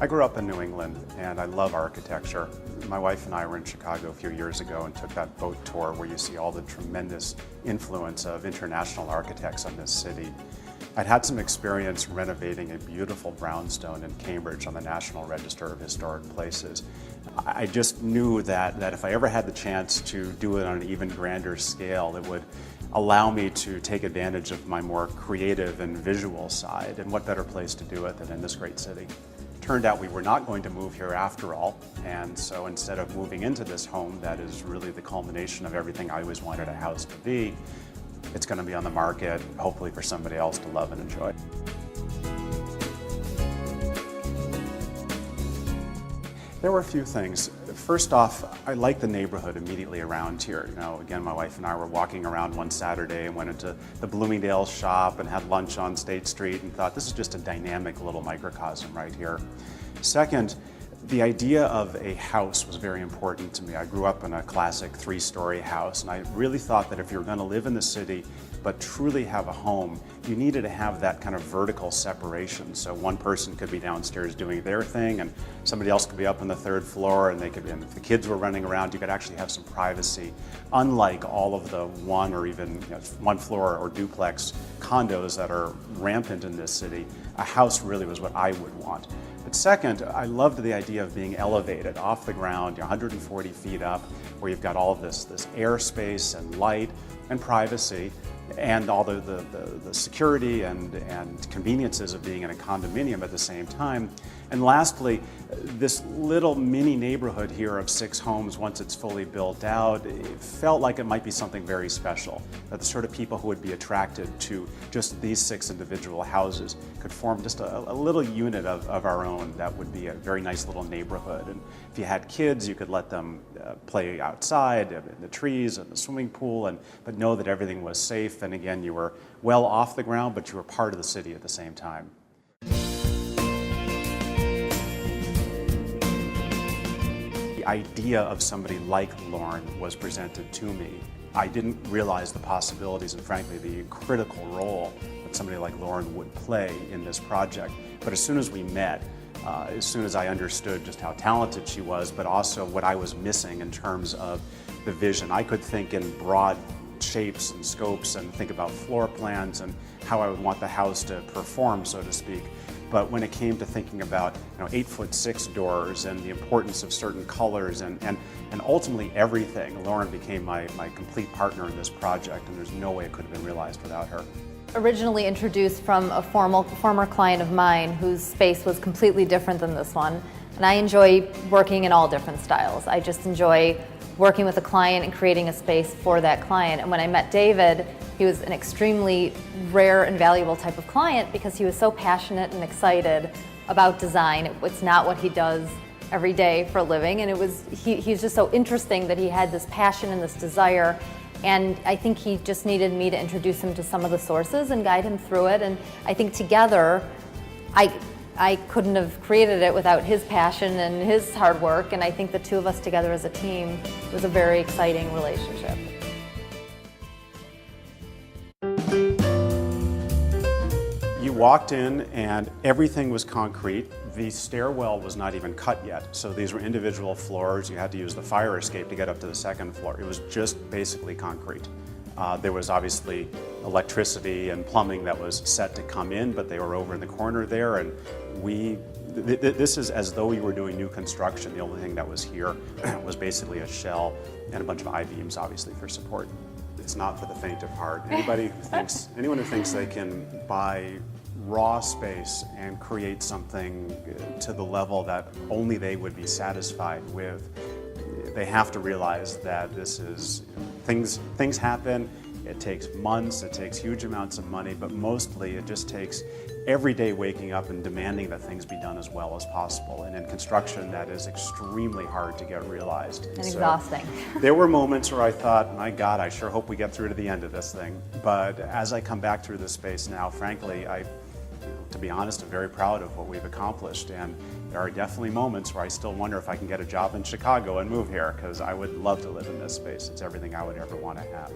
I grew up in New England and I love architecture. My wife and I were in Chicago a few years ago and took that boat tour where you see all the tremendous influence of international architects on this city. I'd had some experience renovating a beautiful brownstone in Cambridge on the National Register of Historic Places. I just knew that if I ever had the chance to do it on an even grander scale, it would allow me to take advantage of my more creative and visual side, and what better place to do it than in this great city. Turned out we were not going to move here after all, and so instead of moving into this home that is really the culmination of everything I always wanted a house to be, it's going to be on the market, hopefully for somebody else to love and enjoy. There were a few things. First off, I like the neighborhood immediately around here. You know, again, my wife and I were walking around one Saturday and went into the Bloomingdale's shop and had lunch on State Street and thought this is just a dynamic little microcosm right here. Second, the idea of a house was very important to me. I grew up in a classic three-story house, and I really thought that if you were going to live in the city but truly have a home, you needed to have that kind of vertical separation. So one person could be downstairs doing their thing, and somebody else could be up on the third floor, and and if the kids were running around, you could actually have some privacy. Unlike all of the one or even one floor or duplex condos that are rampant in this city, a house really was what I would want. But second, I loved the idea of being elevated off the ground, 140 feet up, where you've got all of this airspace and light and privacy, and all the security and conveniences of being in a condominium at the same time. And lastly, this little mini neighborhood here of 6 homes, once it's fully built out, it felt like it might be something very special, that the sort of people who would be attracted to just these 6 individual houses could form just a little unit of our own that would be a very nice little neighborhood. And if you had kids, you could let them play outside in the trees and the swimming pool, but know that everything was safe. And again, you were well off the ground, but you were part of the city at the same time. The idea of somebody like Lauren was presented to me. I didn't realize the possibilities and frankly the critical role that somebody like Lauren would play in this project. But as soon as we met, as soon as I understood just how talented she was, but also what I was missing in terms of the vision, I could think in broad shapes and scopes and think about floor plans and how I would want the house to perform, so to speak. But when it came to thinking about 8'6" doors and the importance of certain colors and ultimately everything, Lauren became my complete partner in this project, and there's no way it could have been realized without her. Originally introduced from a former client of mine whose space was completely different than this one, and I enjoy working in all different styles. I just enjoy working with a client and creating a space for that client. And when I met David, he was an extremely rare and valuable type of client because he was so passionate and excited about design. It's not what he does every day for a living, and he's just so interesting that he had this passion and this desire. And I think he just needed me to introduce him to some of the sources and guide him through it. And I think together, I couldn't have created it without his passion and his hard work. And I think the two of us together as a team was a very exciting relationship. You walked in and everything was concrete. The stairwell was not even cut yet, so these were individual floors. You had to use the fire escape to get up to the second floor. It was just basically concrete. There was obviously electricity and plumbing that was set to come in, but they were over in the corner there, and this is as though we were doing new construction. The only thing that was here was basically a shell and a bunch of I-beams, obviously, for support. It's not for the faint of heart. Anyone who thinks they can buy raw space and create something to the level that only they would be satisfied with, they have to realize that this is, things happen. It takes months, it takes huge amounts of money, but mostly it just takes every day waking up and demanding that things be done as well as possible. And in construction, that is extremely hard to get realized. And exhausting. There were moments where I thought, my God, I sure hope we get through to the end of this thing. But as I come back through this space now, frankly, to be honest, I'm very proud of what we've accomplished. And there are definitely moments where I still wonder if I can get a job in Chicago and move here, because I would love to live in this space. It's everything I would ever want to have.